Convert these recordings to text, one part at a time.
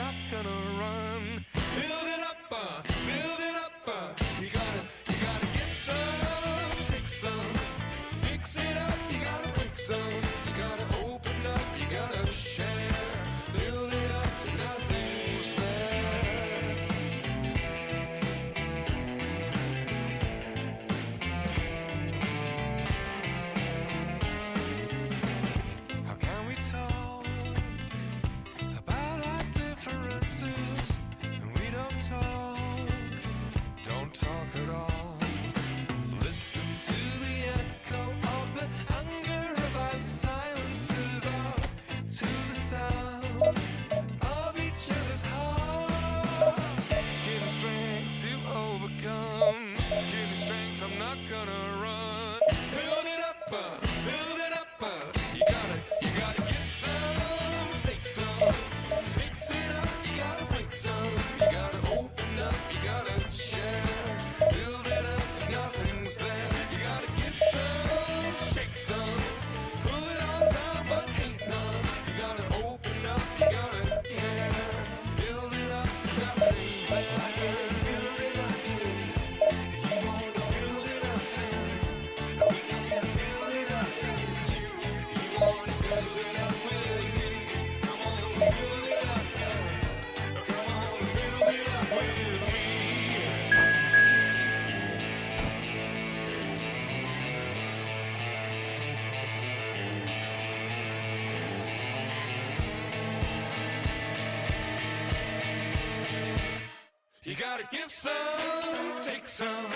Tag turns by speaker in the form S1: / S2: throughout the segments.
S1: not gonna run. Build it up, you gotta get some, take some, fix it up, you gotta break some, you gotta open up, you gotta share, build it up, nothing's there. How can we talk about our differences and we don't talk at all? Listen to the echo of the anger of our silences, or to the sound of each other's heart. Give me strength to overcome, give me strength, I'm not gonna run. Build it up, you gotta get some, take some, fix it up, you gotta break some, you gotta open up, you gotta share, build it up, nothing's there, you gotta get some, shake some, pull it all down but hate none, you gotta open up, you gotta care, build it up, nothing's there, I can build it up, you wanna build it up, we can build it up, you wanna build it up with me, come on, build it up, come on, build it up with me. You gotta give some, take some,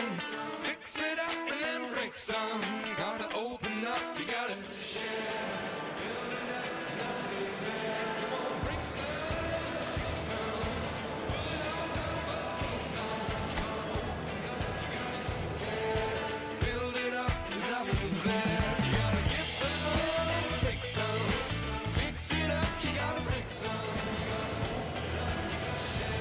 S1: fix it up and then break some. Gotta open up, you gotta share, build it up, nothing's there. Come on, break some, shake some, pull it all down but hate none. Gotta open up, you gotta care, build it up, nothing's there. You gotta give some, take some, fix it up, you gotta break some. You gotta open up, you gotta share.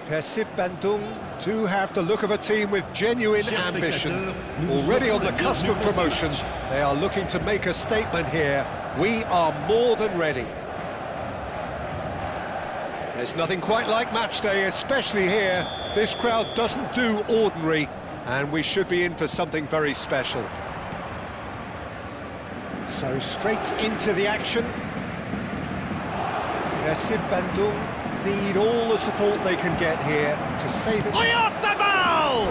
S2: Persib Bandung do have the look of a team with genuine ambition. Already on the cusp of promotion, they are looking to make a statement here. We are more than ready. There's nothing quite like match day, especially here. This crowd doesn't do ordinary, and we should be in for something very special. So straight into the action. Persib Bandung need all the support they can get here to save it. Off the ball!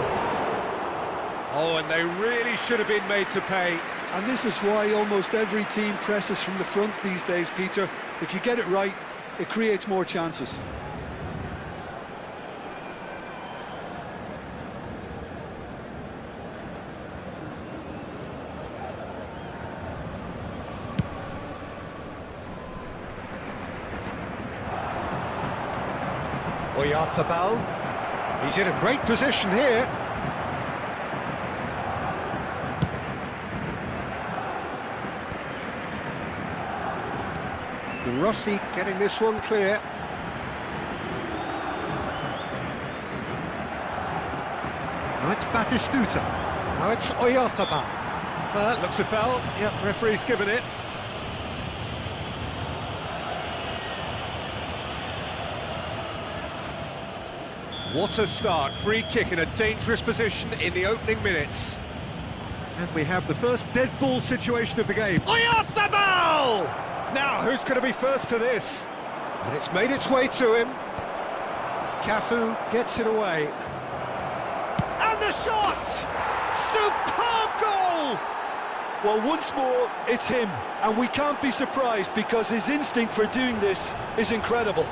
S2: Oh, and they really should have been made to pay.
S3: And this is why almost every team presses from the front these days, Peter. If you get it right, it creates more chances.
S2: Oyarthabal, he's in a great position here. Rossi getting this one clear. Now it's Batistuta. Now it's Oyarthabal. Looks a foul. Yep, referee's given it. What a start, free kick in a dangerous position in the opening minutes. And we have the first dead ball situation of the game. Oyarthabal! Now, who's going to be first to this? And it's made its way to him. Cafu gets it away. And the shot! Superb goal!
S3: Well, once more, it's him, and we can't be surprised because his instinct for doing this is incredible.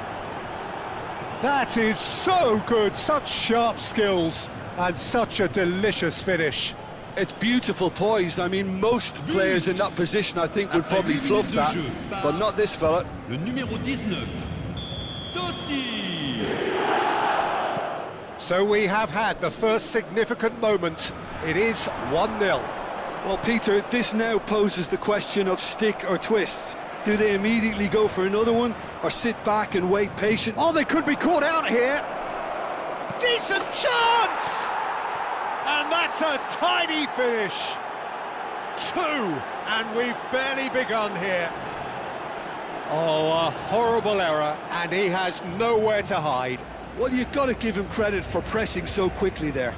S2: That is so good, such sharp skills, and such a delicious finish.
S3: It's beautiful poise. I mean, most players in that position, I think, would probably fluff that, but not this fella.
S4: Le numéro 19, Totti.
S2: So we have had the first significant moment. It is 1-0.
S3: Well, Peter, this now poses the question of stick or twist. Do they immediately go for another one, or sit back and wait patiently?
S2: Oh, they could be caught out here. Decent chance! And that's a tidy finish. 2, and we've barely begun here. Oh, a horrible error, and he has nowhere to hide.
S3: Well, you've got to give him credit for pressing so quickly there.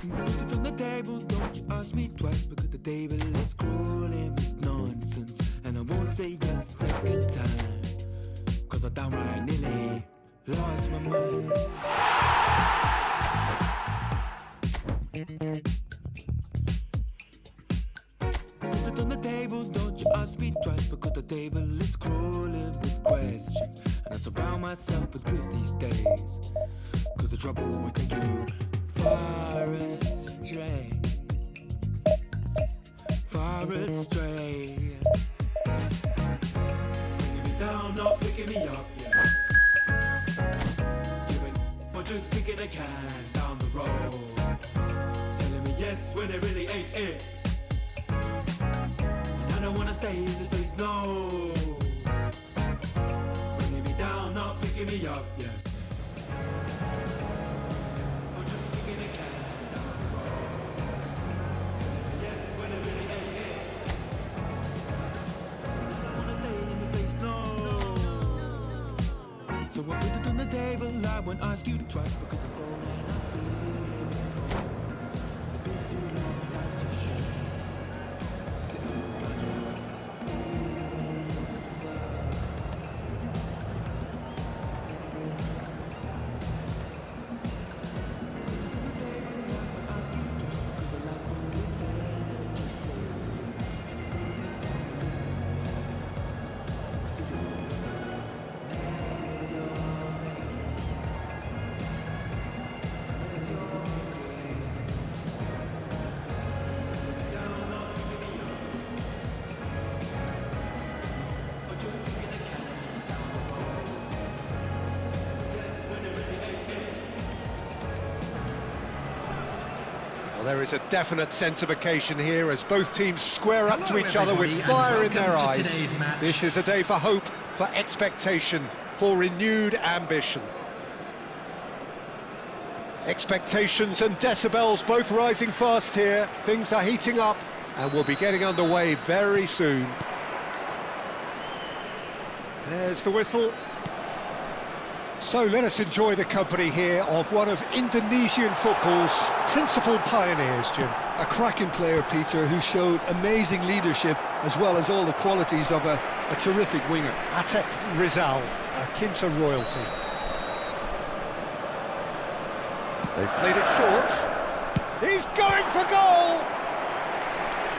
S5: Put it on the table, don't you ask me twice, because the table is crawling with nonsense. And I won't say yes second time, cause I downright nearly lost my mind. Put it on the table, don't you ask me twice, because the table is crawling with questions. And I surround myself with good these days, cause the trouble will take you far astray, far astray. Bringing me down, not picking me up, yeah. Giving or just kicking a can down the road, telling me yes when it really ain't it. And I don't wanna stay in this place, no. Bringing me down, not picking me up, yeah. So I put it on the table, I won't ask you twice, because I'm grown and I'm feeling wrong. It's been too long, life's too short. Sit on my dreams, feeling sad. Put it on the table, I won't ask you twice, because the light will be saying and just saying. This is not I see you.
S2: Well, there is a definite sense of occasion here as both teams square up to each other with fire in their eyes. This is a day for hope, for expectation, for renewed ambition. Expectations and decibels both rising fast here. Things are heating up and we'll be getting underway very soon. There's the whistle. So let us enjoy the company here of one of Indonesian football's principal pioneers, Jim.
S3: A cracking player, Peter, who showed amazing leadership as well as all the qualities of a terrific winger.
S2: Atek Rizal, akin to royalty. They've played it short. He's going for goal!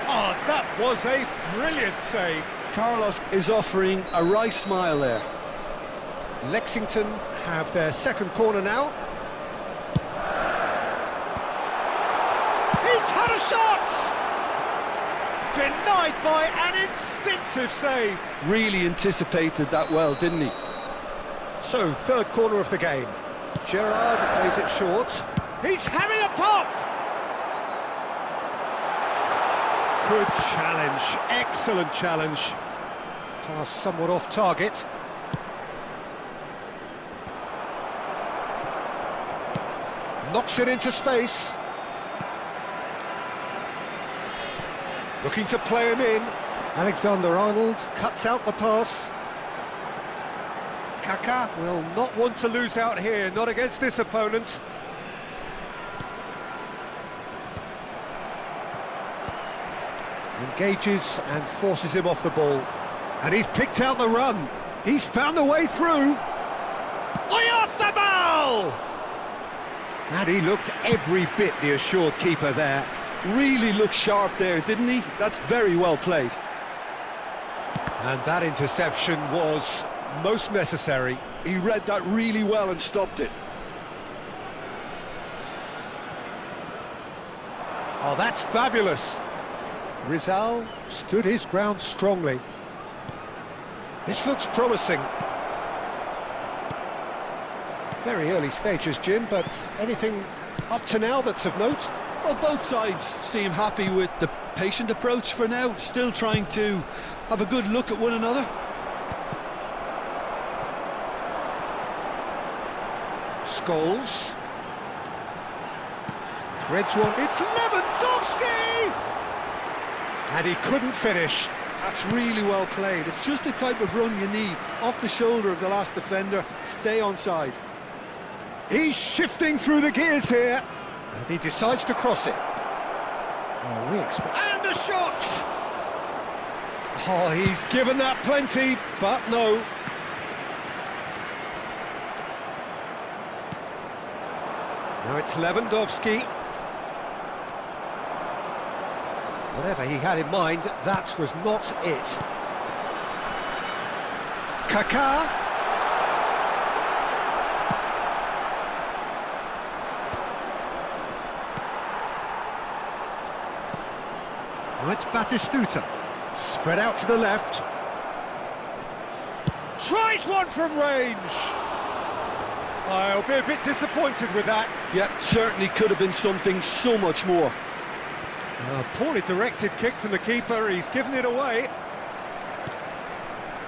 S2: Oh, that was a brilliant save.
S3: Carlos is offering a right smile there.
S2: Lexington have their second corner now. He's had a shot! Denied by an instinctive save.
S3: Really anticipated that well, didn't he?
S2: So, third corner of the game. Gerrard plays it short. He's having a pop! Good challenge, excellent challenge. Pass somewhat off target. Knocks it into space. Looking to play him in. Alexander-Arnold cuts out the pass. Kaká will not want to lose out here, not against this opponent. Engages and forces him off the ball. And he's picked out the run. He's found a way through. Off the ball! And he looked every bit the assured keeper there.
S3: Really looked sharp there, didn't he? That's very well played.
S2: And that interception was most necessary.
S3: He read that really well and stopped it.
S2: Oh, that's fabulous. Rizal stood his ground strongly. This looks promising. Very early stages, Jim, but anything up to now that's of note?
S3: Well, both sides seem happy with the patient approach for now, still trying to have a good look at one another.
S2: Scholes. Threads one. It's Lewandowski! And he couldn't finish.
S3: That's really well played. It's just the type of run you need. Off the shoulder of the last defender, stay onside.
S2: He's shifting through the gears here. And he decides to cross it. Oh, we expect... And a shot! Oh, he's given that plenty, but no. Now it's Lewandowski. Whatever he had in mind, that was not it. Kaká. Now it's Batistuta. Spread out to the left. Tries one from range. I'll be a bit disappointed with that.
S3: Yeah, certainly could have been something so much more.
S2: A poorly directed kick from the keeper, he's given it away.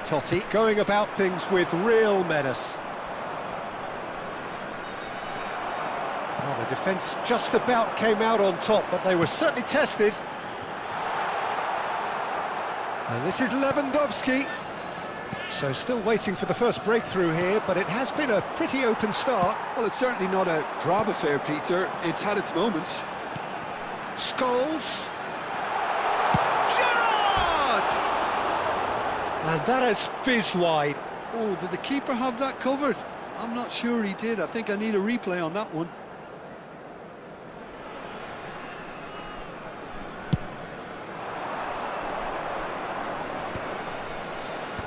S2: Totti going about things with real menace. Well, the defence just about came out on top, but they were certainly tested. And this is Lewandowski. So still waiting for the first breakthrough here, but it has been a pretty open start.
S3: Well, it's certainly not a drab affair, Peter. It's had its moments.
S2: Scholes. Gerrard! And that has fizzed wide.
S3: Oh, did the keeper have that covered? I'm not sure he did. I think I need a replay on that one.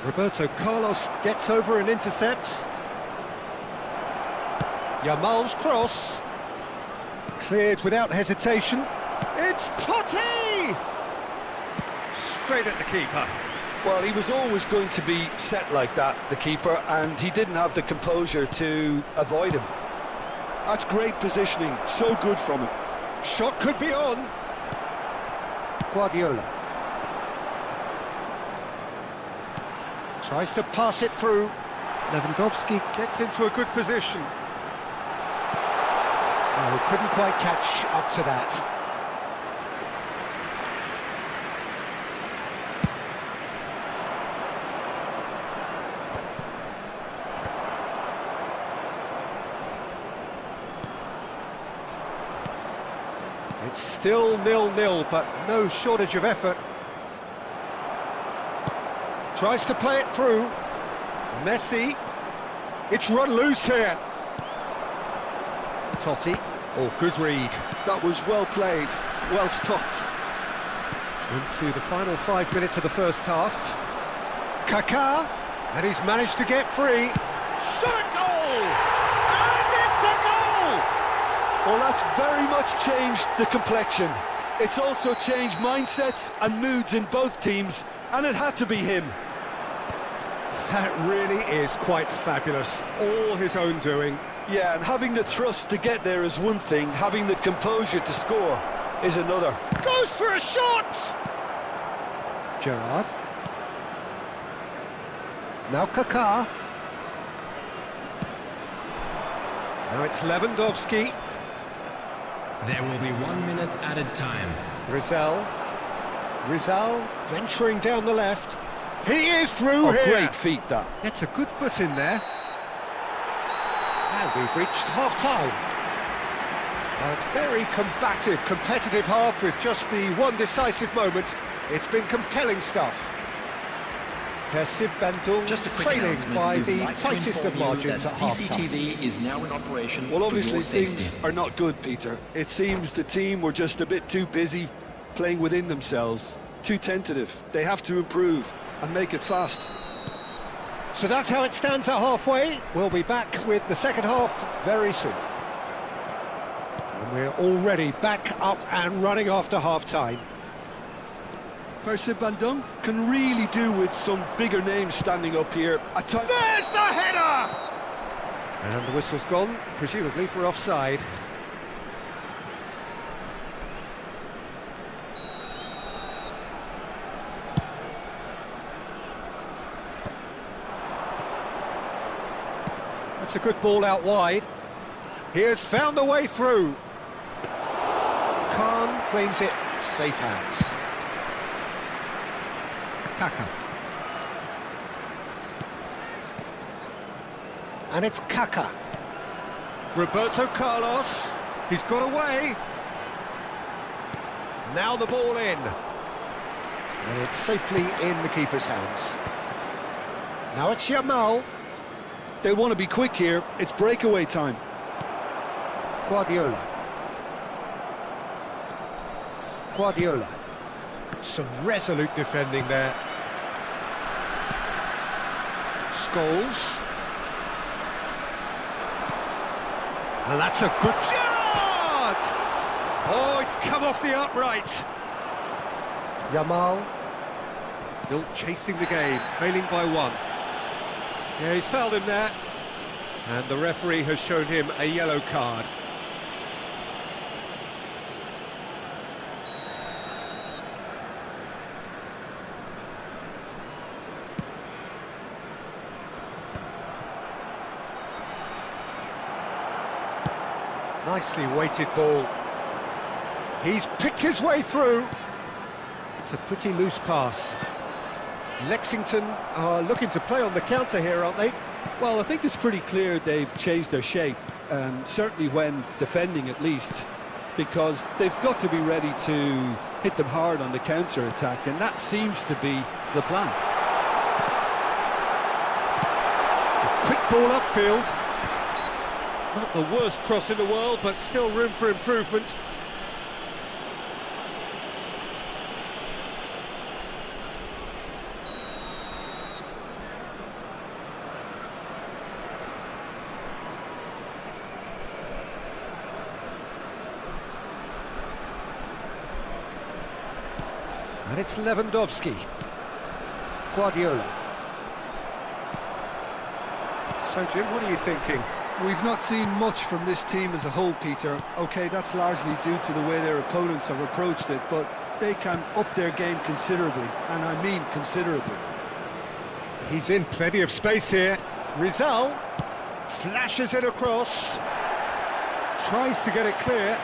S2: Roberto Carlos gets over and intercepts. Yamal's cross. Cleared without hesitation. It's Totti! Straight at the keeper.
S3: Well, he was always going to be set like that, the keeper, and he didn't have the composure to avoid him. That's great positioning, so good from him.
S2: Shot could be on. Guardiola. Tries to pass it through. Lewandowski gets into a good position. Oh, couldn't quite catch up to that. It's still 0-0, but no shortage of effort. Tries to play it through. Messi. It's run loose here. Totti. Oh, good read.
S3: That was well played, well stopped.
S2: Into the final 5 minutes of the first half. Kaká. And he's managed to get free. Shot a goal! And it's a goal!
S3: Well, that's very much changed the complexion. It's also changed mindsets and moods in both teams, and it had to be him.
S2: That really is quite fabulous. All his own doing.
S3: Yeah, and having the thrust to get there is one thing, having the composure to score is another.
S2: Goes for a shot! Gerrard. Now Kaká. Now it's Lewandowski.
S4: There will be 1 minute added time.
S2: Rizal venturing down the left. He is through here.
S3: Great feat, that.
S2: Gets a good foot in there. And we've reached half-time. A very combative, competitive half with just the one decisive moment. It's been compelling stuff. Persib Bandung
S4: Just a quick
S2: trailing
S4: announcement.
S2: by
S4: We'd
S2: the
S4: like to
S2: tightest of
S4: inform you
S2: margins
S4: that
S2: at half-time.
S4: CCTV is now in operation.
S3: Well,
S4: for
S3: obviously
S4: your safety.
S3: things are not good, Peter. It seems the team were just a bit too busy playing within themselves, too tentative. They have to improve and make it fast.
S2: So that's how it stands at halfway. We'll be back with the second half very soon. And we're already back up and running after half-time.
S3: Persib Bandung can really do with some bigger names standing up here. At times.
S2: There's the header! And the whistle's gone, presumably for offside. That's a good ball out wide. He has found the way through. Khan claims it, safe hands. Kaka. And it's Kaka. Roberto Carlos. He's got away. Now the ball in. And it's safely in the keeper's hands. Now it's Yamal.
S3: They want to be quick here. It's breakaway time.
S2: Guardiola. Guardiola. Some resolute defending there. Scholes. And that's a good shot! Oh, it's come off the upright. Yamal. Still chasing the game, trailing by one. Yeah, he's fouled him there. And the referee has shown him a yellow card. Nicely weighted ball. He's picked his way through. It's a pretty loose pass. Lexington are looking to play on the counter here, aren't they?
S3: Well, I think it's pretty clear they've changed their shape, certainly when defending at least, because they've got to be ready to hit them hard on the counter-attack, and that seems to be the plan.
S2: It's a quick ball upfield. Not the worst cross in the world, but still room for improvement. And it's Lewandowski. Guardiola. So, Jim, what are you thinking?
S3: We've not seen much from this team as a whole, Peter. OK, that's largely due to the way their opponents have approached it, but they can up their game considerably, and I mean considerably.
S2: He's in plenty of space here. Rizal flashes it across. Tries to get it clear.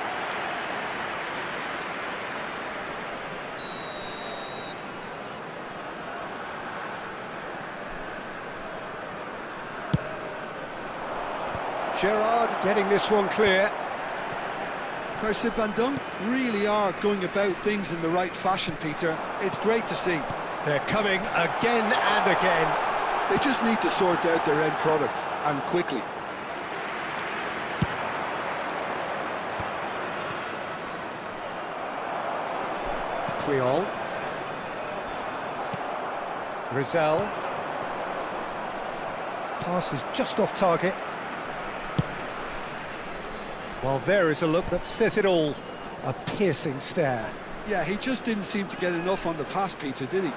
S2: Gerrard getting this one clear.
S3: Persib Bandung really are going about things in the right fashion, Peter. It's great to see.
S2: They're coming again and again.
S3: They just need to sort out their end product, and quickly.
S2: Triol. Rizal. Pass is just off target. Well, there is a look that says it all. A piercing stare.
S3: Yeah, he just didn't seem to get enough on the pass, Peter, did he?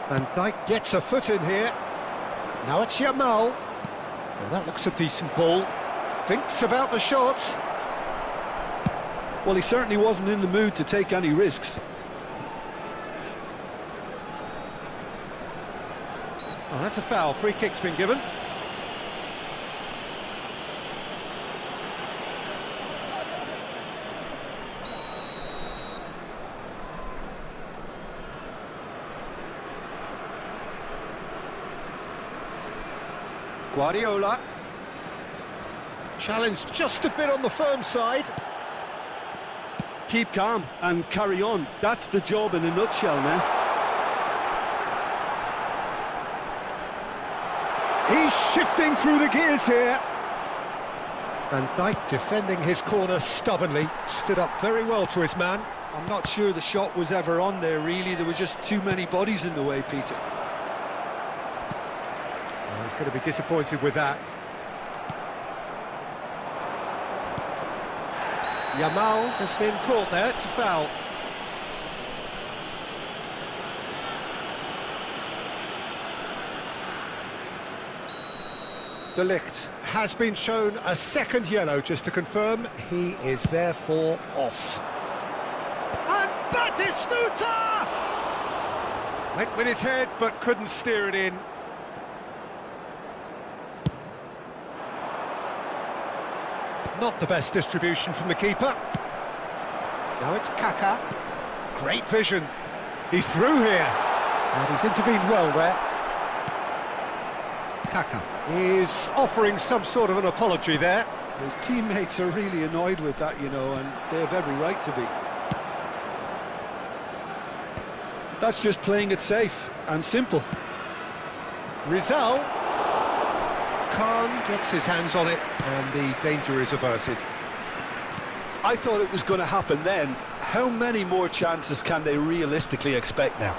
S2: Van Dijk gets a foot in here. Now it's Yamal. Well, that looks a decent ball. Thinks about the shot.
S3: Well, he certainly wasn't in the mood to take any risks.
S2: Oh, that's a foul. Free kick's been given. Guardiola. Challenged just a bit on the firm side.
S3: Keep calm and carry on. That's the job in a nutshell now.
S2: He's shifting through the gears here. Van Dijk defending his corner stubbornly, stood up very well to his man.
S3: I'm not sure the shot was ever on there, really. There were just too many bodies in the way, Peter.
S2: Well, he's going to be disappointed with that. Yamal has been caught there, it's a foul. De Ligt has been shown a second yellow, just to confirm. He is therefore off. And Batistuta! Went with his head, but couldn't steer it in. Not the best distribution from the keeper. Now it's Kaka. Great vision. He's through here. And he's intervened well there. Kaka is offering some sort of an apology there.
S3: His teammates are really annoyed with that, you know, and they have every right to be. That's just playing it safe and simple.
S2: Rizal. Khan gets his hands on it, and the danger is averted.
S3: I thought it was going to happen then. How many more chances can they realistically expect now?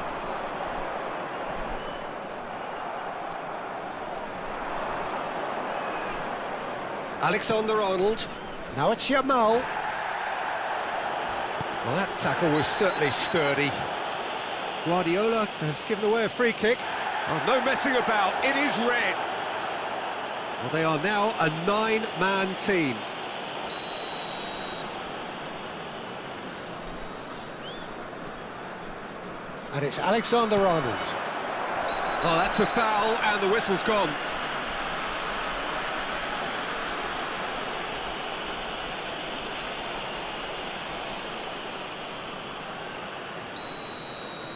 S2: Alexander-Arnold. Now it's Yamal. Well, that tackle was certainly sturdy. Guardiola has given away a free kick. Oh, no messing about, it is red. Well, they are now a 9-man team. And it's Alexander-Arnold. Oh, that's a foul, and the whistle's gone.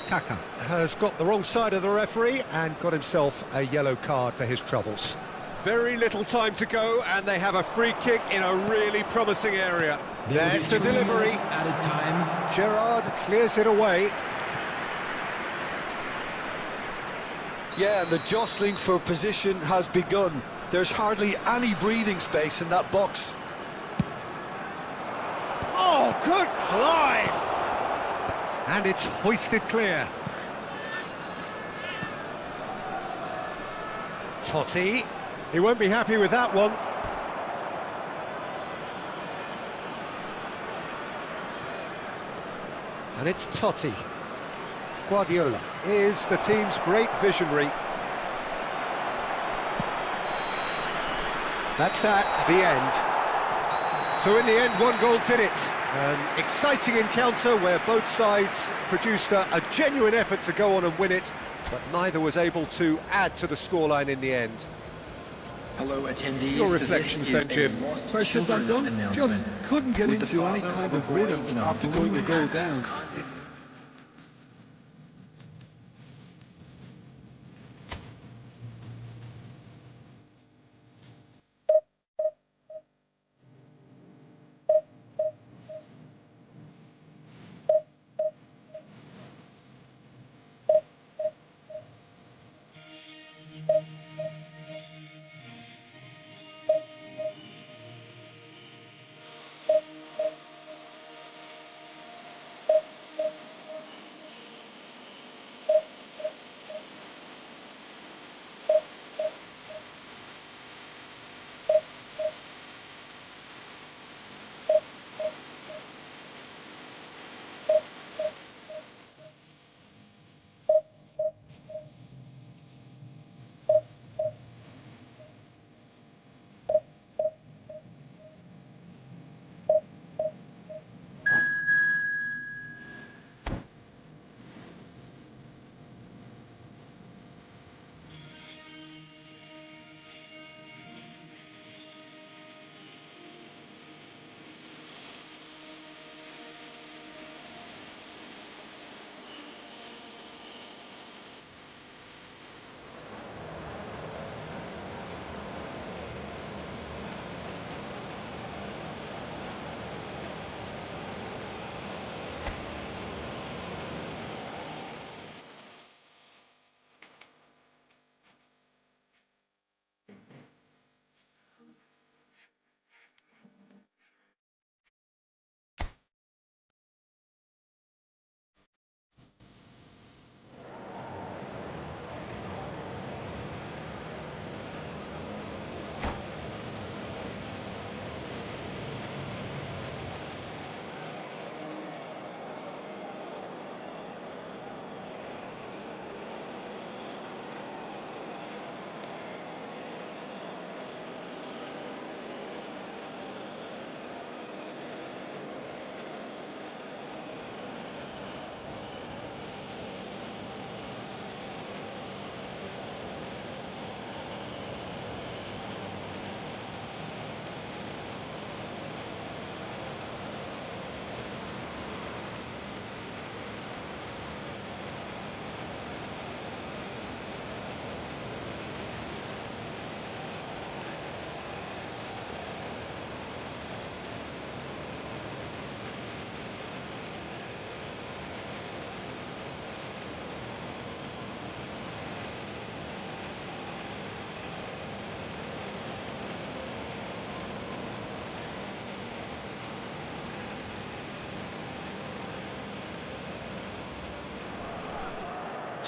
S2: Kaka has got the wrong side of the referee and got himself a yellow card for his troubles. Very little time to go, and they have a free kick in a really promising area. There's the delivery.
S4: Added time.
S2: Gerrard clears it away.
S3: Yeah, and the jostling for position has begun. There's hardly any breathing space in that box.
S2: Oh, good climb! And it's hoisted clear. Totti. He won't be happy with that one. And it's Totti. Guardiola is the team's great visionary. That's that, the end. So in the end, one goal did it. An exciting encounter where both sides produced a genuine effort to go on and win it, but neither was able to add to the scoreline in the end.
S4: Hello, attendees.
S2: Your reflections then, Jim.
S3: First said that done, just couldn't get into any kind of rhythm after going a goal down.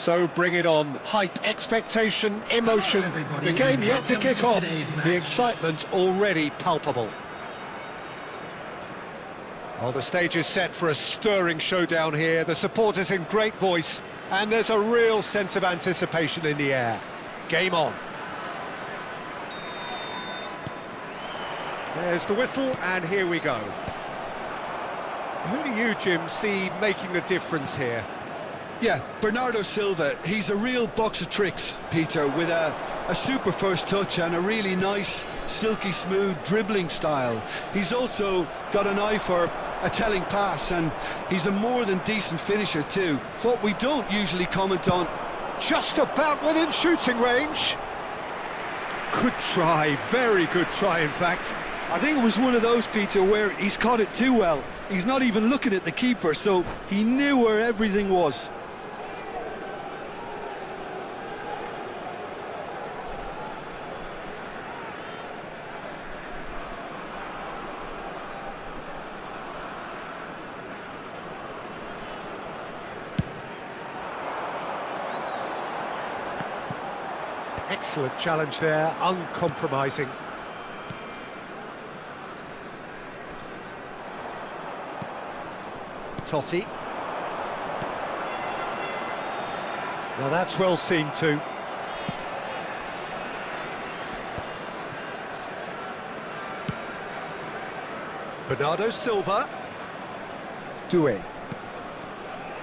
S2: So bring it on. Hype, expectation, emotion. The game yet to kick off. The excitement already palpable. Well, the stage is set for a stirring showdown here. The supporters in great voice, and there's a real sense of anticipation in the air. Game on. There's the whistle, and here we go. Who do you, Jim, see making the difference here?
S3: Yeah, Bernardo Silva, he's a real box of tricks, Peter, with a super first touch and a really nice, silky smooth dribbling style. He's also got an eye for a telling pass, and he's a more than decent finisher too. What we don't usually comment on.
S2: Just about within shooting range. Good try, very good try in fact.
S3: I think it was one of those, Peter, where he's caught it too well. He's not even looking at the keeper, so he knew where everything was.
S2: Excellent challenge there, uncompromising. Totti. Now that's well seen too. Bernardo Silva. Doué.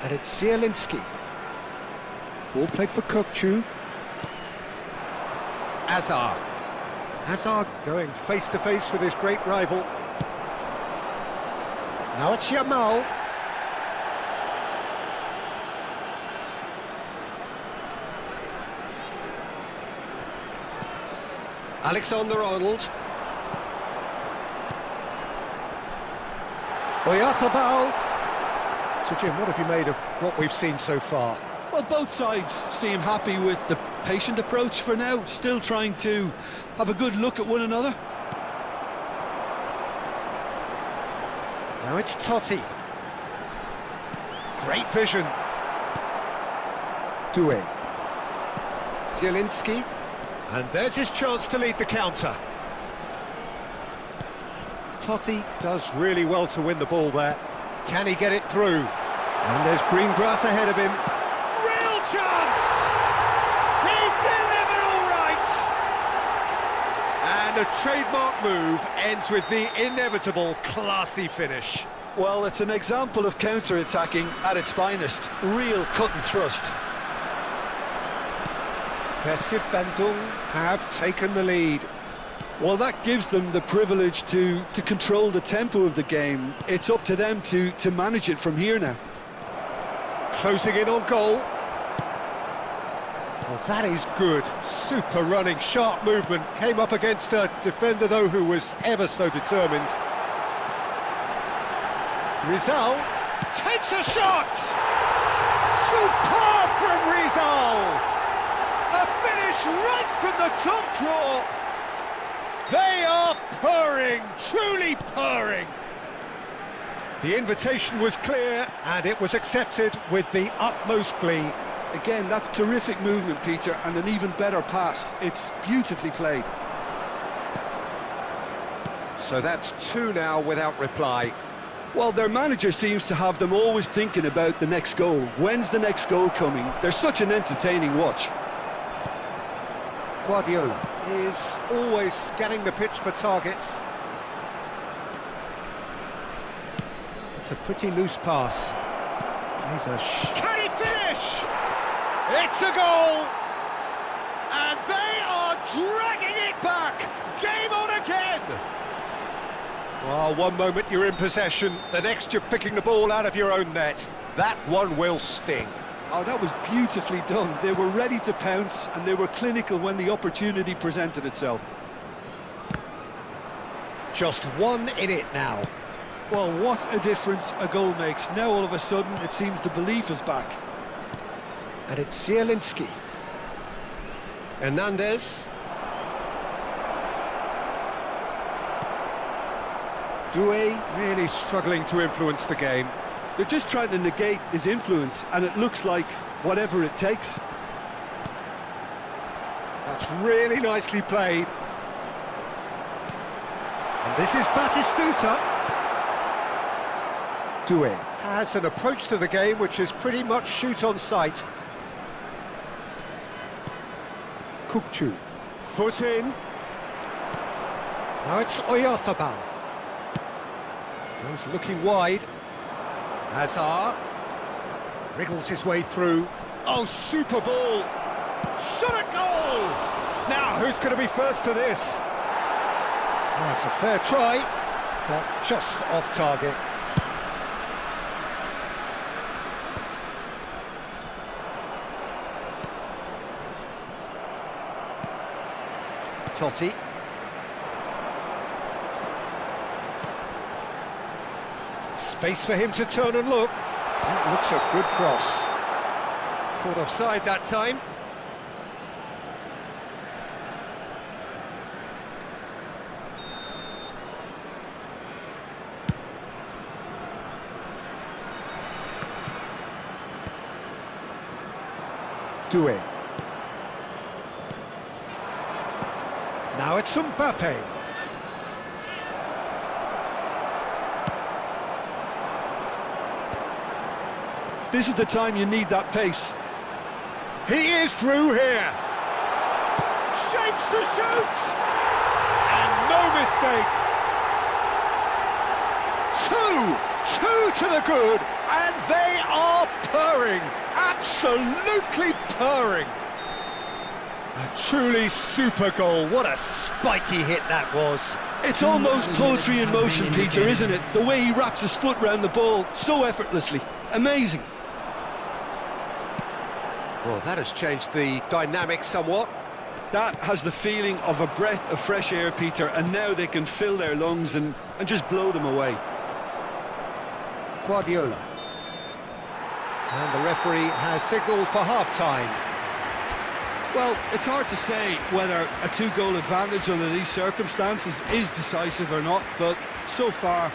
S2: And it's Zielinski. Ball played for Kokchu. Hazard. Hazard going face-to-face with his great rival. Now it's Yamal. Alexander-Arnold. Oyarzabal. So Jim, what have you made of what we've seen so far?
S3: Well, both sides seem happy with the patient approach for now, still trying to have a good look at one another.
S2: Now it's Totti. Great vision. Doué. Zielinski. And there's his chance to lead the counter. Totti does really well to win the ball there. Can he get it through? And there's green grass ahead of him. Real chance! He's delivered all right! And a trademark move ends with the inevitable classy finish.
S3: Well, it's an example of counter-attacking at its finest. Real cut and thrust.
S2: Persib Bandung have taken the lead.
S3: Well, that gives them the privilege to control the tempo of the game. It's up to them to manage it from here now.
S2: Closing in on goal. Well, that is good. Super running, sharp movement. Came up against a defender, though, who was ever so determined. Rizal takes a shot! Superb from Rizal! A finish right from the top draw! They are purring, truly purring! The invitation was clear, and it was accepted with the utmost glee.
S3: Again, that's terrific movement, Peter, and an even better pass. It's beautifully played.
S2: So that's two now without reply.
S3: Well, their manager seems to have them always thinking about the next goal. When's the next goal coming? They're such an entertaining watch.
S2: Guardiola is always scanning the pitch for targets. It's a pretty loose pass. Here's a can he finish? It's a goal! And they are dragging it back! Game on again! Well, one moment you're in possession, the next you're picking the ball out of your own net. That one will sting.
S3: Oh, that was beautifully done. They were ready to pounce, and they were clinical when the opportunity presented itself.
S2: Just one in it now.
S3: Well, what a difference a goal makes. Now all of a sudden it seems the belief is back.
S2: And it's Zielinski. Hernandez. Doué really struggling to influence the game.
S3: They're just trying to negate his influence, and it looks like whatever it takes.
S2: That's really nicely played. And this is Batistuta. Doué has an approach to the game which is pretty much shoot on sight. Kukçu, foot in. Now it's Oyarzabal. Goes looking wide. Hazard wriggles his way through. Oh, super ball! Shot at goal! Now, who's going to be first to this? That's a fair try, but just off target. Totti. Space for him to turn and look. That looks a good cross. Caught offside that time. Doué. Now it's Mbappe.
S3: This is the time you need that pace.
S2: He is through here. Shapes to shoot. And no mistake. Two to the good, and they are purring. Absolutely purring. A truly super goal. What a spiky hit that was.
S3: It's almost poetry in motion, Peter, isn't it? The way he wraps his foot round the ball so effortlessly. Amazing.
S2: Well, that has changed the dynamic somewhat.
S3: That has the feeling of a breath of fresh air, Peter, and now they can fill their lungs and just blow them away.
S2: Guardiola. And the referee has signalled for half-time.
S3: Well, it's hard to say whether a two-goal advantage under these circumstances is decisive or not, but so far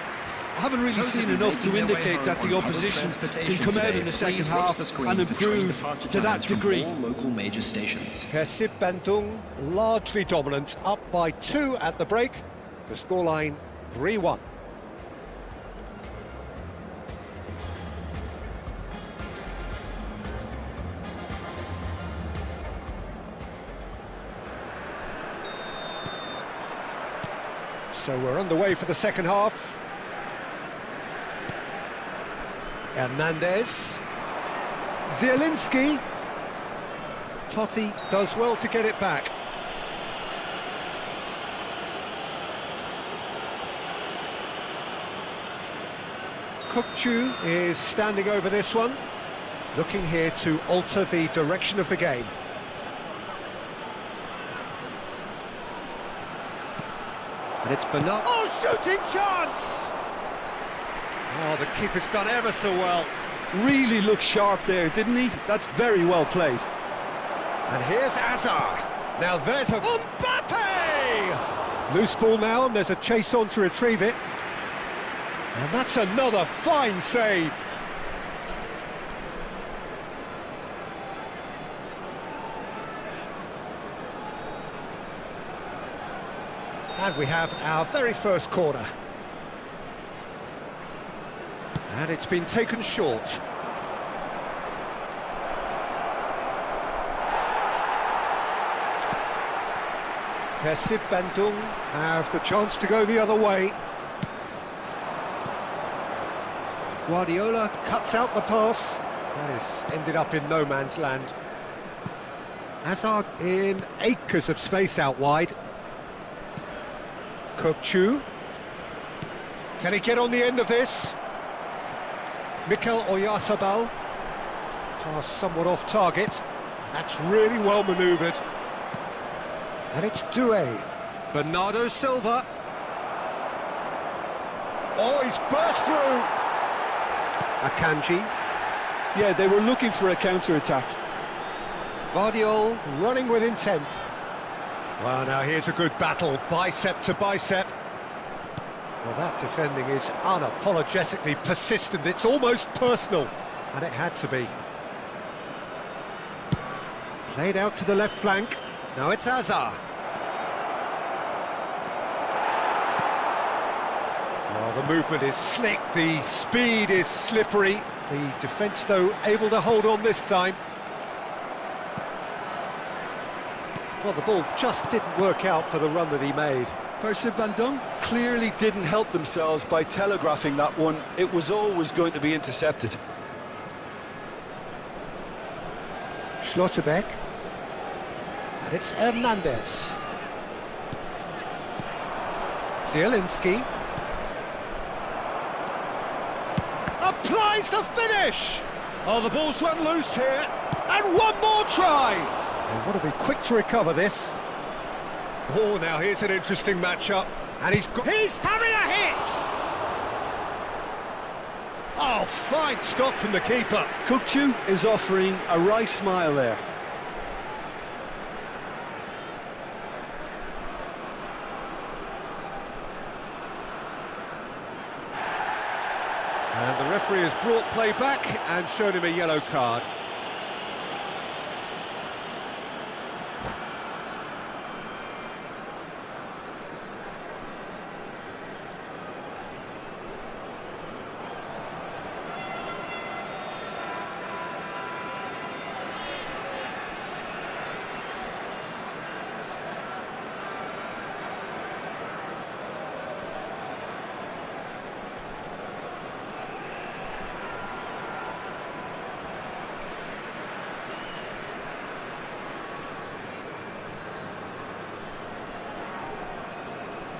S3: I haven't really seen enough to indicate that the opposition can come out in the second half and improve to that degree.
S2: Persib Bandung largely dominant, up by 2 at the break. The scoreline 3-1. So we're underway for the second half. Hernandez. Zielinski. Totti does well to get it back. Kukçu is standing over this one, looking here to alter the direction of the game. And it's Bernard. Oh, shooting chance! Oh, the keeper's done ever so well.
S3: Really looked sharp there, didn't he? That's very well played.
S2: And here's Hazard. Now there's a... Mbappe! Loose ball now, and there's a chase on to retrieve it. And that's another fine save. And we have our very first corner. And it's been taken short. Persib Bandung have the chance to go the other way. Guardiola cuts out the pass. That is ended up in no man's land. Hazard in acres of space out wide. Kukçu. Can he get on the end of this? Mikel Oyarzabal. Pass somewhat off target. That's really well manoeuvred. And it's Doué. Bernardo Silva. Oh, he's burst through. Akanji.
S3: Yeah, they were looking for a counter-attack.
S2: Vardiol running with intent. Well, now here's a good battle, bicep to bicep. Well, that defending is unapologetically persistent. It's almost personal, and it had to be. Played out to the left flank. Now it's Azar. Oh, the movement is slick, the speed is slippery. The defence, though, able to hold on this time. Well, the ball just didn't work out for the run that he made.
S3: Verse Bandung clearly didn't help themselves by telegraphing that one. It was always going to be intercepted.
S2: Schlotterbeck. And it's Hernandez. Zielinski. Applies the finish! Oh, the ball's run loose here. And one more try! They want to be quick to recover this. Oh, now here's an interesting matchup. And he's having a hit! Oh, fine stop from the keeper.
S3: Kukçu is offering a wry smile there.
S2: And the referee has brought play back and shown him a yellow card.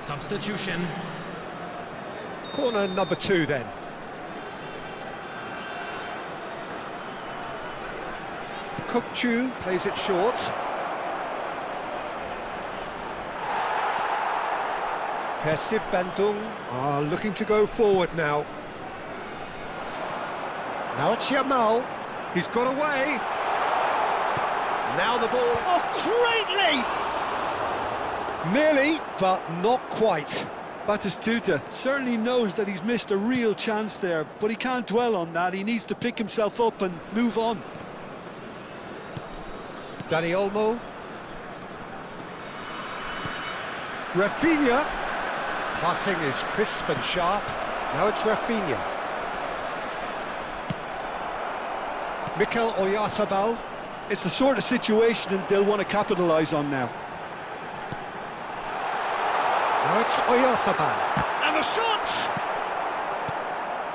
S4: Substitution.
S2: Corner number 2 then. Kukçu plays it short. Persib Bandung are looking to go forward now. Now it's Yamal. He's got away. Now the ball. Oh, great leap! Nearly, but not quite.
S3: Batistuta certainly knows that he's missed a real chance there, but he can't dwell on that. He needs to pick himself up and move on.
S2: Dani Olmo. Rafinha. Passing is crisp and sharp. Now it's Rafinha. Mikel Oyarzabal.
S3: It's the sort of situation that they'll want to capitalise on now.
S2: Now it's Oyarzabal. And the shot!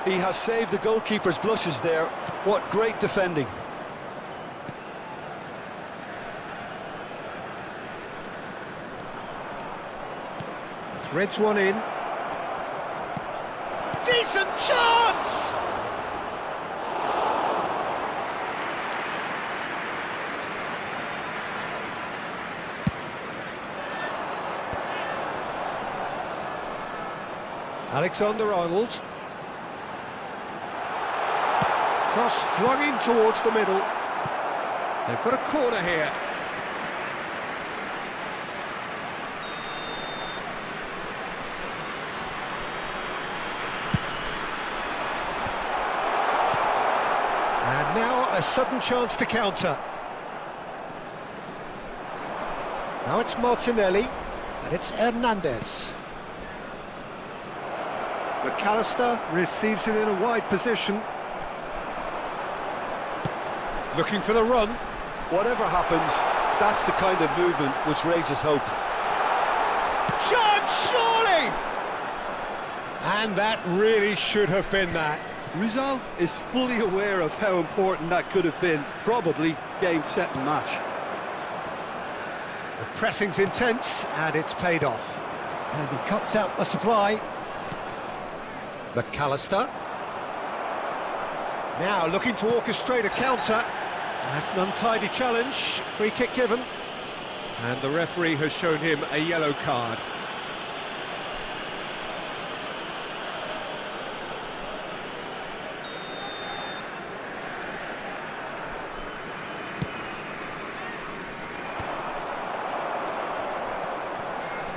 S3: He has saved the goalkeeper's blushes there. What great defending.
S2: Threads one in. Decent chance! Alexander-Arnold. Cross flung in towards the middle. They've got a corner here. And now a sudden chance to counter. Now it's Martinelli, and it's Hernandez. McAllister receives it in a wide position. Looking for the run.
S3: Whatever happens, that's the kind of movement which raises hope.
S2: Chance, surely! And that really should have been that.
S3: Rizal is fully aware of how important that could have been. Probably game, set and match.
S2: The pressing's intense and it's paid off. And he cuts out the supply. McAllister. Now looking to orchestrate a counter. That's an untidy challenge. Free kick given. And the referee has shown him a yellow card.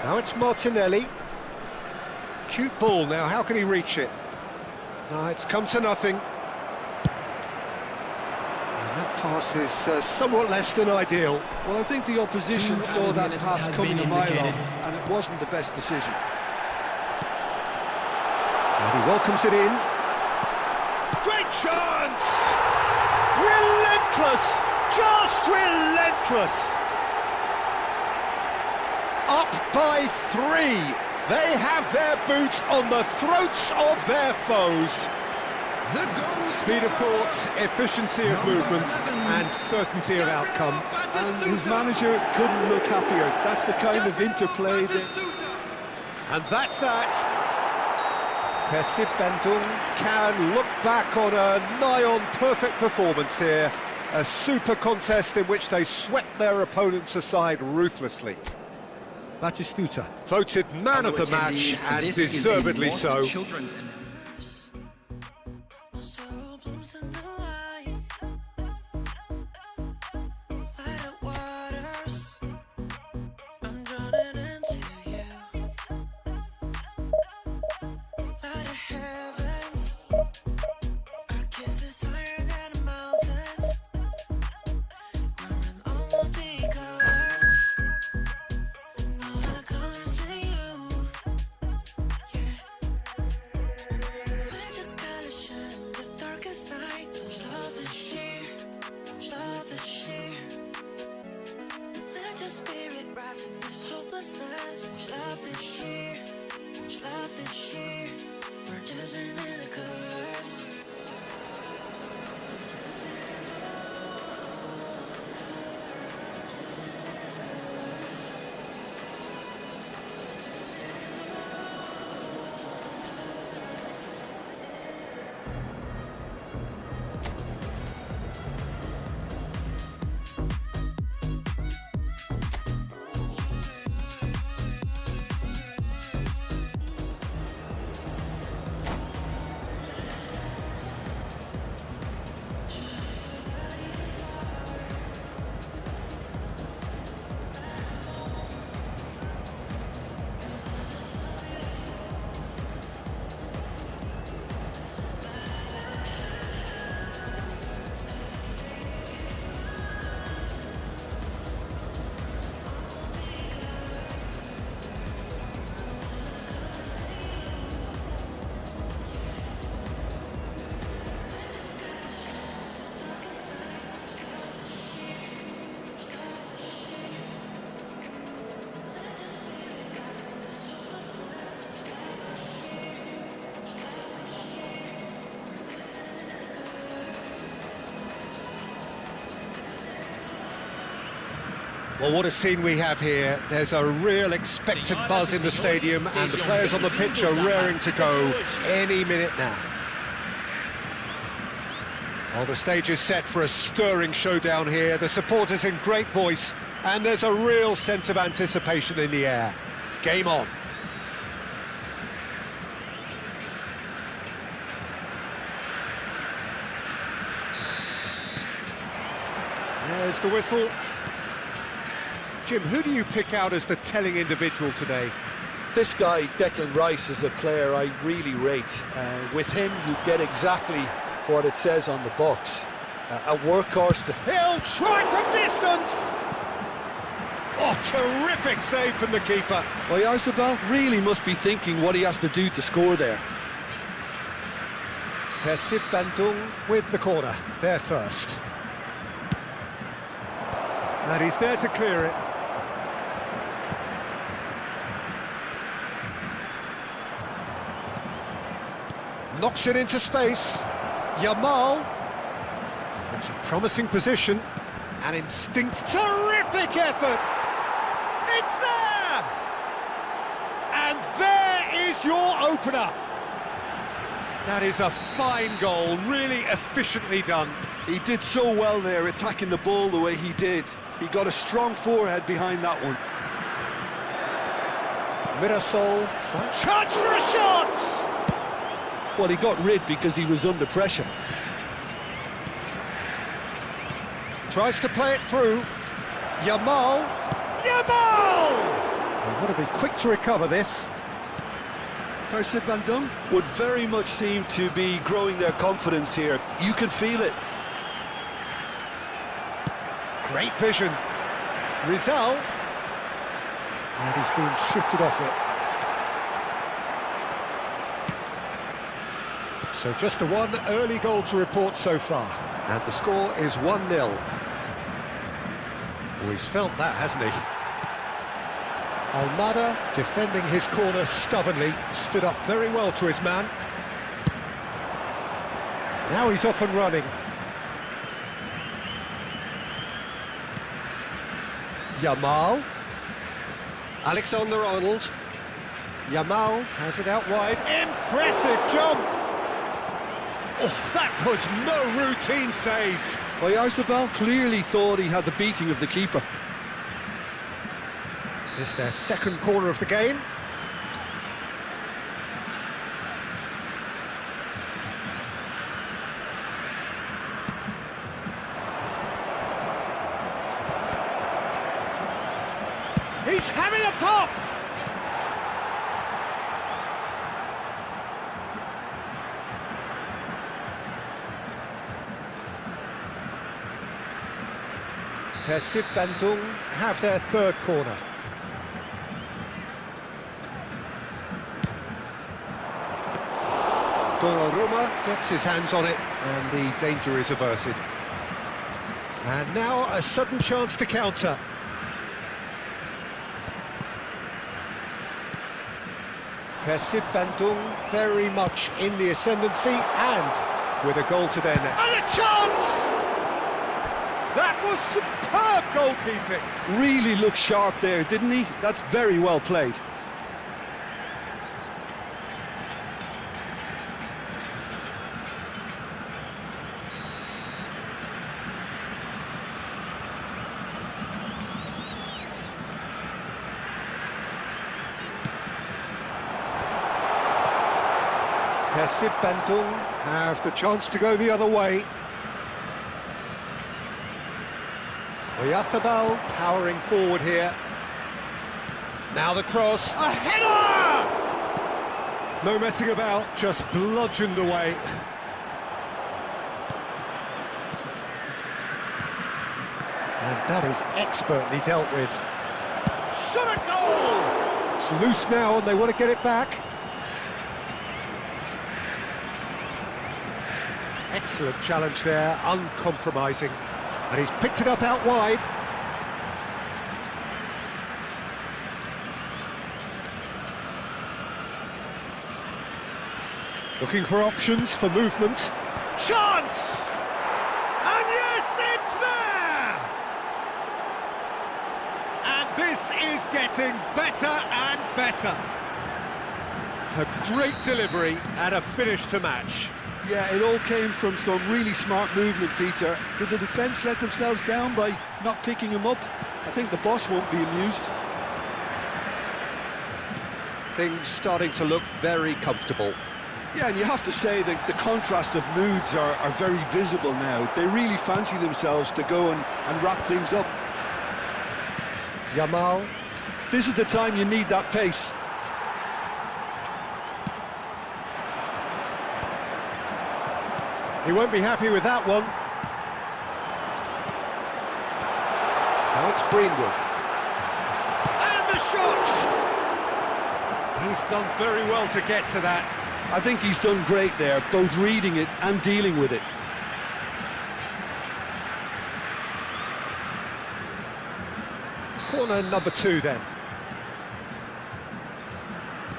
S2: Now it's Martinelli. Cute ball now, how can he reach it? No, it's come to nothing. And that Pass is somewhat less than ideal.
S3: Well, I think the opposition
S4: 2
S3: saw that
S4: minutes
S3: pass
S4: has
S3: coming
S4: been
S3: a mile
S4: indicated.
S3: off, and it wasn't the best decision.
S2: And he welcomes it in. Great chance! Relentless! Just relentless! Up by 3. They have their boots on the throats of their foes.
S4: The goal.
S2: Speed of thought, efficiency of movement, and certainty of outcome.
S3: And his manager couldn't look happier. That's the kind of interplay that...
S2: And that's that. Persib Bandung can look back on a nigh-on perfect performance here. A super contest in which they swept their opponents aside ruthlessly. Batistuta voted man of the match, and
S4: This is a
S2: deservedly
S4: Lost
S2: so.
S4: Children's event.
S5: My soul blooms in the light. Light of waters. I'm drowning into you. Light of heavens. Our kiss is higher than the mountains. We're in all of the colors. And all the colors in you. Yeah. Let your color shine in the darkest night. Love is sheer. Love is sheer. Let your spirit rise in this hopelessness. Love is sheer. Love is sheer. We're dancing in the colors.
S2: Well, what a scene we have here. There's a real expected buzz in the stadium, and the players on the pitch are raring to go any minute now. Well, the stage is set for a stirring showdown here. The supporters in great voice, and there's a real sense of anticipation in the air. Game on. There's the whistle. Jim, who do you pick out as the telling individual today?
S3: This guy, Declan Rice, is a player I really rate. With him, you get exactly what it says on the box. A workhorse.
S2: He'll try from distance! Oh, terrific save from the keeper.
S3: Oyarzabal really must be thinking what he has to do to score there.
S2: Persib Bandung with the corner, there first. And he's there to clear it. Knocks it into space. Yamal. It's a promising position. An instinct. Terrific effort! It's there! And there is your opener. That is a fine goal, really efficiently done.
S3: He did so well there, attacking the ball the way he did. He got a strong forehead behind that one.
S2: Mirasol. Chance for a shot!
S3: Well, he got rid because he was under pressure.
S2: Tries to play it through. Yamal. Yamal! They want to be quick to recover this.
S3: Persib Bandung would very much seem to be growing their confidence here. You can feel it.
S2: Great vision. Rizal. And he's been shifted off it. So just the one early goal to report so far. And the score is 1-0. Oh, he's felt that, hasn't he? Almada, defending his corner stubbornly, stood up very well to his man. Now he's off and running. Yamal. Alexander-Arnold. Yamal has it out wide. Impressive jump! Oh, that was no routine save.
S3: Oyarzabal clearly thought he had the beating of the keeper.
S2: It's their second corner of the game. He's having a pop! Persib Bandung have their third corner. Donnarumma gets his hands on it and the danger is averted. And now a sudden chance to counter. Persib Bandung very much in the ascendancy and with a goal to their net. And a chance! That was superb goalkeeping.
S3: Really looked sharp there, didn't he? That's very well played.
S2: Persib Bandung have the chance to go the other way. Oyarzabal powering forward here. Now the cross. A header! No messing about, just bludgeoned away. And that is expertly dealt with. Shot a goal! It's loose now and they want to get it back. Excellent challenge there, uncompromising. And he's picked it up out wide. Looking for options for movement. Chance! And yes, it's there! And this is getting better and better. A great delivery and a finish to match.
S3: Yeah, it all came from some really smart movement, Peter. Did the defence let themselves down by not picking him up? I think the boss won't be amused.
S2: Things starting to look very comfortable.
S3: Yeah, and you have to say that the contrast of moods are very visible now. They really fancy themselves to go and wrap things up.
S2: Yamal.
S3: This is the time you need that pace.
S2: He won't be happy with that one. Now it's Greenwood. And the shot! He's done very well to get to that.
S3: I think he's done great there, both reading it and dealing with it.
S2: Corner number 2 then.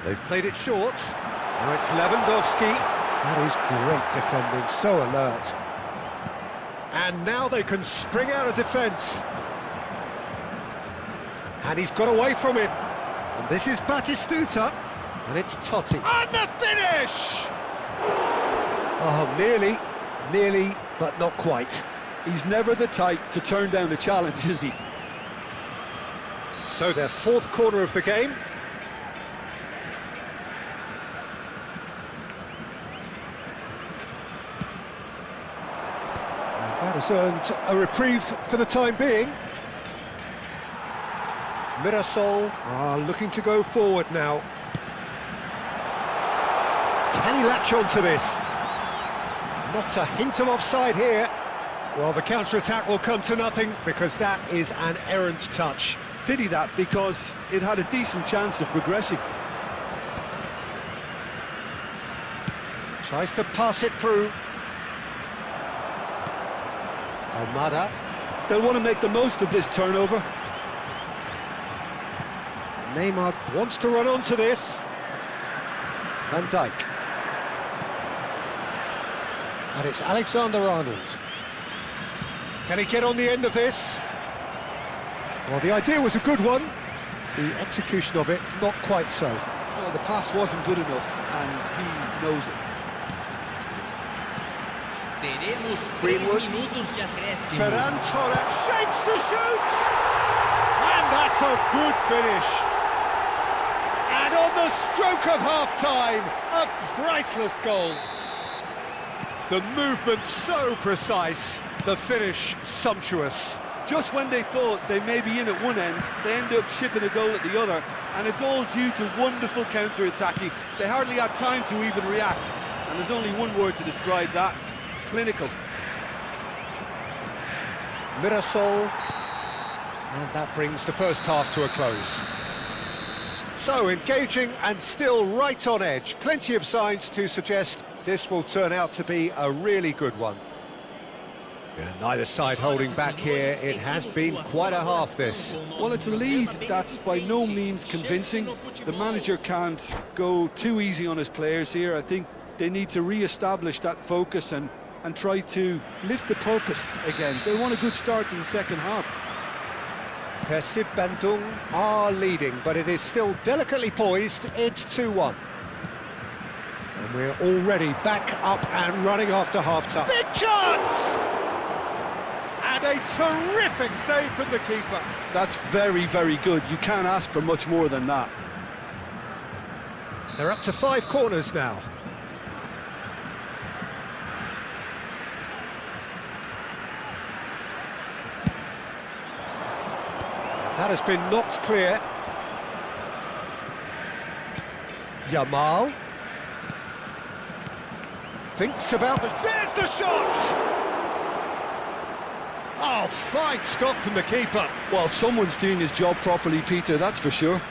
S2: They've played it short. Now it's Lewandowski. That is great defending, so alert. And now they can spring out of defence. And he's got away from it. And this is Batistuta. And it's Totti. And the finish! Oh, nearly, but not quite.
S3: He's never the type to turn down a challenge, is he?
S2: So their fourth corner of the game. That has earned a reprieve for the time being. Mirasol are looking to go forward now. Can he latch on to this? Not a hint of offside here. Well, the counter-attack will come to nothing because that is an errant touch.
S3: Pity that, because it had a decent chance of progressing.
S2: Tries to pass it through. Almada.
S3: They'll want to make the most of this turnover.
S2: Neymar wants to run onto this. Van Dijk. And it's Alexander-Arnold. Can he get on the end of this? Well, the idea was a good one. The execution of it, not quite so.
S3: Well, the pass wasn't good enough, and he knows it.
S4: Teremos 3
S2: Greenwood.
S4: minutos de acréscimo.
S2: Ferran Torres shapes to shoot! And that's a good finish. And on the stroke of half-time, a priceless goal. The movement so precise, the finish sumptuous.
S3: Just when they thought they may be in at one end, they end up shipping a goal at the other, and it's all due to wonderful counter-attacking. They hardly had time to even react, and there's only one word to describe that: clinical.
S2: Mirasol, and that brings the first half to a close. So engaging and still right on edge. Plenty of signs to suggest this will turn out to be a really good one. Yeah, neither side holding back here. It has been quite a half, this.
S3: Well, it's a lead that's by no means convincing. The manager can't go too easy on his players here. I think they need to re-establish that focus and try to lift the purpose again. They want a good start to the second half.
S2: Persib Bandung are leading, but it is still delicately poised. It's 2-1. And we're already back up and running after half-time. Big chance! And a terrific save from the keeper.
S3: That's very, very good. You can't ask for much more than that.
S2: They're up to 5 corners now. That has been knocked clear. Yamal thinks about the... There's the shot! Oh, fine stop from the keeper.
S3: Well, someone's doing his job properly, Peter, that's for sure.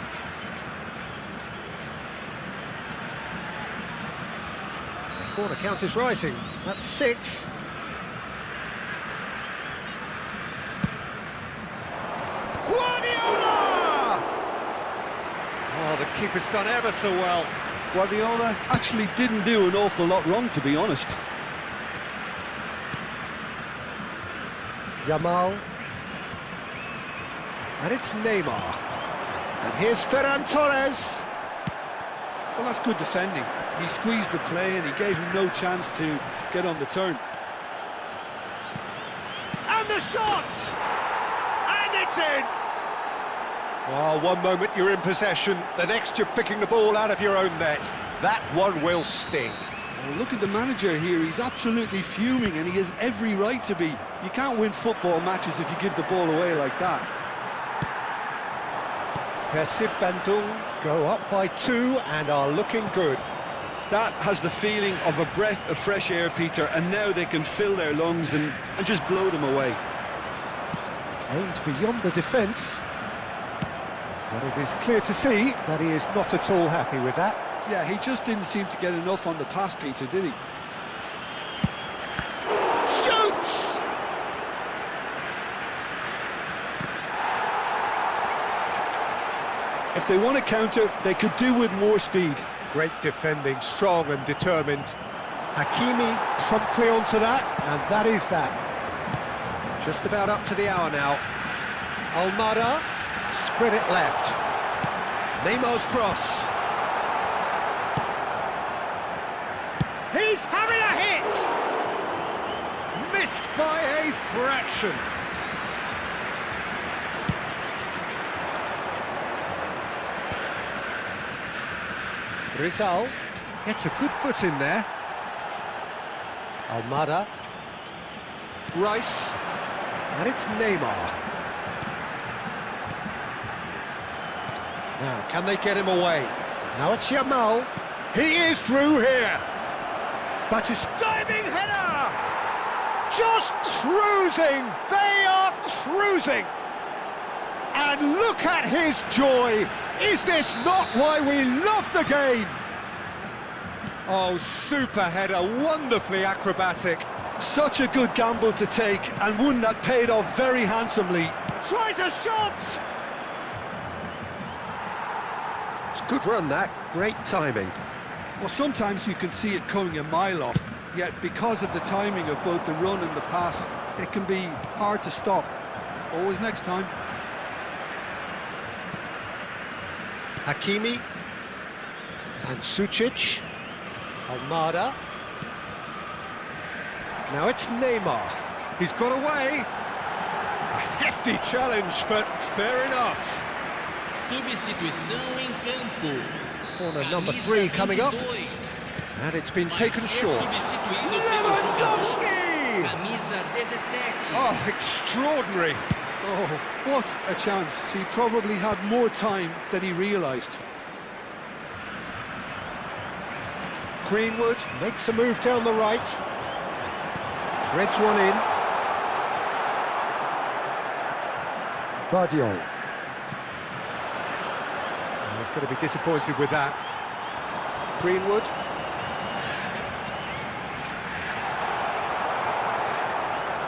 S2: The corner count is rising. That's 6. Guardiola! Oh, the keeper's done ever so well.
S3: Guardiola actually didn't do an awful lot wrong, to be honest.
S2: Yamal. And it's Neymar. And here's Ferran Torres.
S3: Well, that's good defending. He squeezed the play and he gave him no chance to get on the turn.
S2: And the shot! And it's in! Oh, one moment you're in possession, the next you're picking the ball out of your own net. That one will sting.
S3: Well, look at the manager here, he's absolutely fuming and he has every right to be. You can't win football matches if you give the ball away like that.
S2: Persib Bandung go up by 2 and are looking good.
S3: That has the feeling of a breath of fresh air, Peter, and now they can fill their lungs and just blow them away.
S2: Aims beyond the defence. But it is clear to see that he is not at all happy with that.
S3: Yeah, he just didn't seem to get enough on the pass, Peter, did he?
S2: Shoots!
S3: If they want to counter, they could do with more speed.
S2: Great defending, strong and determined. Hakimi promptly onto that, and that is that. Just about up to the hour now. Almada, spread it left. Neymar's cross. He's having a hit! Missed by a fraction. Rizal gets a good foot in there. Almada. Rice. And it's Neymar. Now, can they get him away? Now it's Yamal. He is through here. But his diving header! just cruising. They are cruising. And look at his joy. Is this not why we love the game? Oh, super header, wonderfully acrobatic.
S3: Such a good gamble to take, and one that paid off very handsomely.
S2: Tries a shot! It's a good run, that. Great timing.
S3: Well, sometimes you can see it coming a mile off, yet because of the timing of both the run and the pass, it can be hard to stop. Always next time.
S2: Hakimi. And Sucic. Almada. Now it's Neymar. He's got away. A hefty challenge, but fair enough.
S4: Substituição em campo.
S2: Corner number 3 coming up. And it's been taken short. Lewandowski!
S4: Camisa 17.
S2: Oh, extraordinary.
S3: Oh, what a chance. He probably had more time than he realised.
S2: Greenwood makes a move down the right. Threads one in. Vardiol. He's going to be disappointed with that. Greenwood.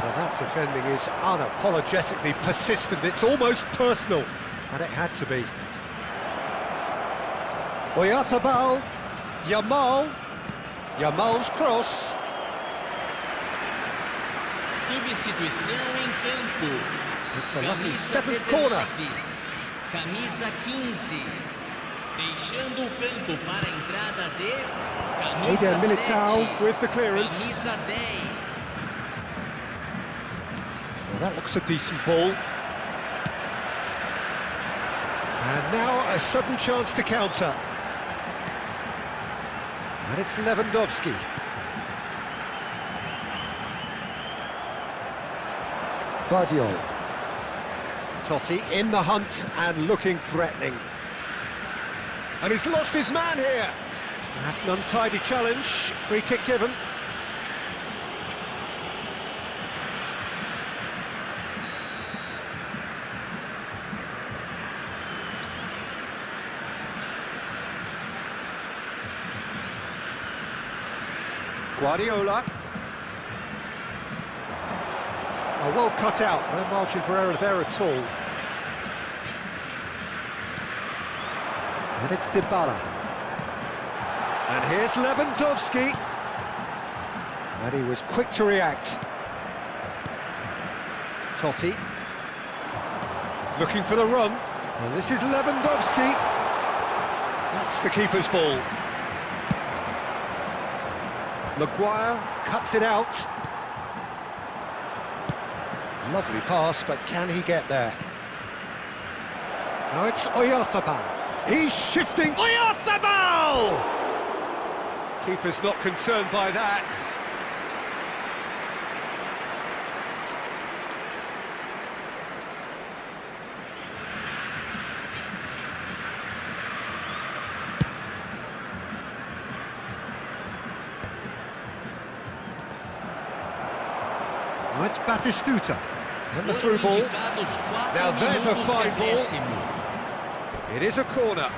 S2: Well, that defending is unapologetically persistent. It's almost personal, and it had to be. Oyarzabal. Yamal. Yamal's cross.
S4: Substituição em campo.
S2: It's a lucky
S4: Camisa
S2: 7th corner.
S4: 19. Camisa 15. Deixando o campo para a entrada de camisa
S2: Eder Militao
S4: 7.
S2: with the clearance.
S4: Camisa 10.
S2: Well, that looks a decent ball. And now a sudden chance to counter. And it's Lewandowski. Vardiol. Totti in the hunt and looking threatening. And he's lost his man here. That's an untidy challenge. Free kick given. Guardiola. Oh, well cut out, no margin for error there at all. And it's Dybala. And here's Lewandowski. And he was quick to react. Totti. Looking for the run. And this is Lewandowski. That's the keeper's ball. Maguire cuts it out. Lovely pass, but can he get there? Now it's Oyarzabal. He's shifting. Oyarzabal! Keeper's not concerned by that. Now it's Batistuta. And the through ball. Now there's a fine ball. It is a corner.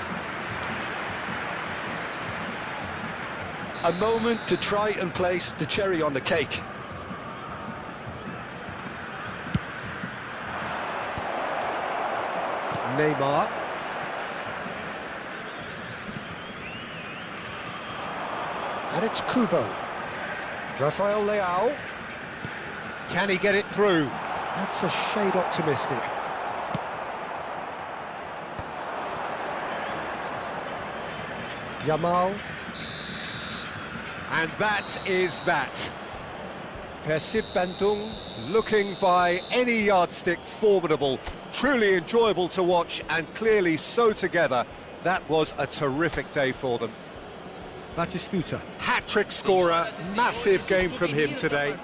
S3: A moment to try and place the cherry on the cake.
S2: Neymar. And it's Kubo. Rafael Leao. Can he get it through? That's a shade optimistic. Yamal. And that is that. Persib Bandung, looking by any yardstick formidable, truly enjoyable to watch and clearly so together. That was a terrific day for them. Batistuta, hat-trick scorer, massive game from him today.